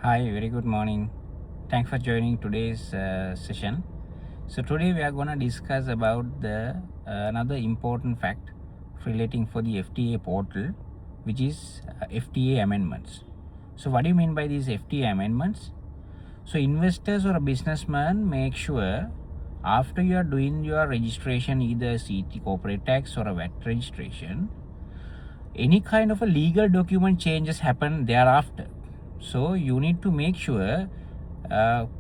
Hi, very good morning. Thanks for joining today's session. So today we are going to discuss about the another important fact relating for the FTA portal, which is FTA amendments. So what do you mean by these FTA amendments? So investors or a businessman, make sure after you are doing your registration, either CT corporate tax or a VAT registration, any kind of a legal document changes happen thereafter. So you need to make sure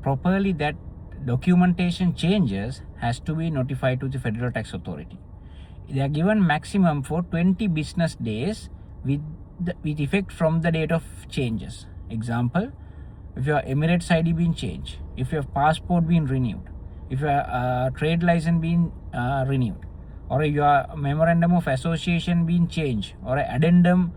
properly that documentation changes has to be notified to the Federal Tax Authority. They are given maximum for 20 business days with effect from the date of changes. Example, if your Emirates ID been changed, if your passport been renewed, if your trade license been renewed, or your memorandum of association been changed, or an addendum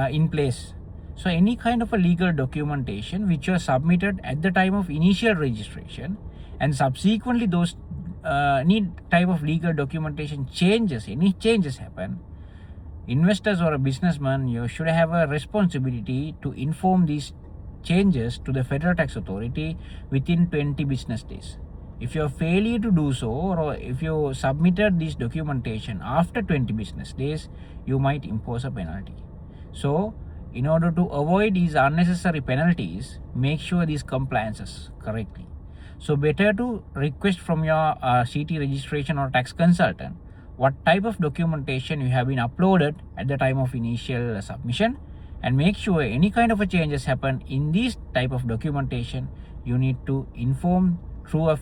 in place. So any kind of a legal documentation which was submitted at the time of initial registration and subsequently those any type of legal documentation changes, any changes happen, investors or a businessman, you should have a responsibility to inform these changes to the Federal Tax Authority within 20 business days. If you failure to do so, or if you submitted this documentation after 20 business days, you might impose a penalty. So in order to avoid these unnecessary penalties, make sure these compliances correctly. So better to request from your CT registration or tax consultant what type of documentation you have been uploaded at the time of initial submission, and make sure any kind of a changes happen in this type of documentation, you need to inform through a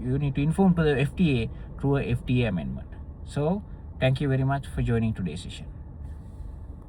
you need to inform to the FTA through a FTA amendment. So thank you very much for joining today's session.